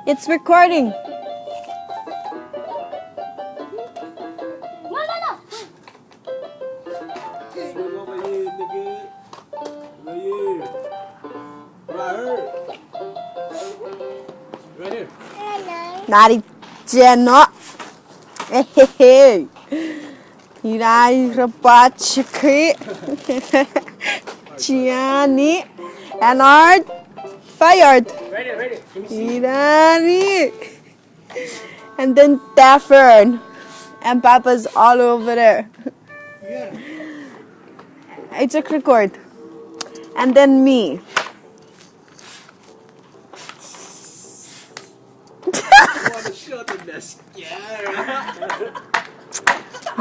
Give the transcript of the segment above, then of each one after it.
It's recording. No. Right here. Nari Jenna. Hey. Nari Rabachiki. Gianni. And Art. Fired. Right here. Let me see. Irani. And then Daffern. And Papa's all over there. Yeah. I took record. And then me. Want to show the mascara?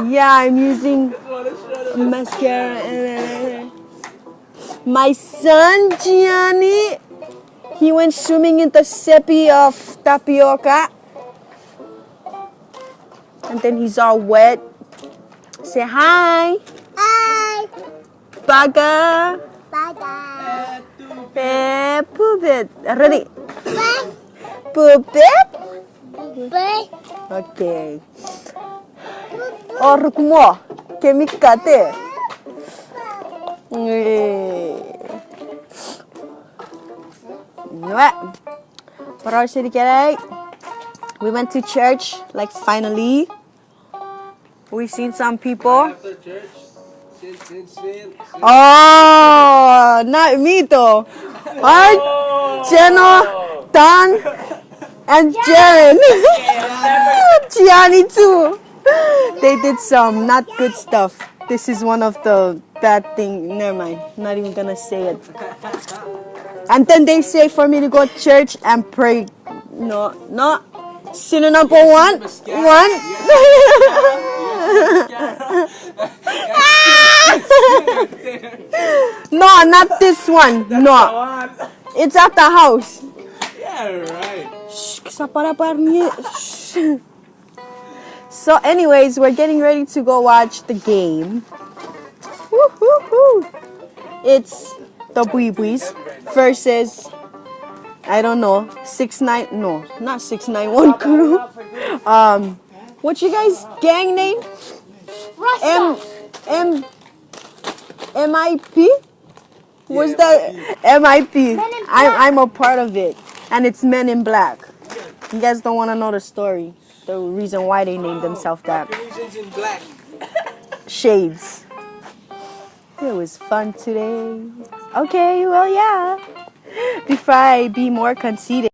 Yeah, I'm using Want to show the mascara. My son Gianni, he went swimming in the sepi of tapioca. And then he's all wet. Say hi. Hi. Baga. Bye. Poop it. Ready? Bye. Poop it. Bye. Okay. Or mo. Kemikate. What else did you get? We went to church, like finally. We seen some people. After church. Sin. Oh, not me though. Art, Jenna, Dan, and Jaren. Gianni too. They did some not good stuff. This is one of the bad things. Never mind. Not even gonna say it. And then they say for me to go to church and pray. No. Sinner number one. No, not this one. No. It's at the house. Yeah, right. So anyways, we're getting ready to go watch the game. Woo. It's the Bui Buis versus, I don't know, 6ix9ine. No, not 6ix9ine crew. What's your guys' gang name? MIP? What's that? MIP. I'm a part of it. And it's Men in Black. You guys don't want to know the story. The reason why they named themselves that. Caucasians in black. Shades. It was fun today. Okay, well, yeah. Before I be more conceited.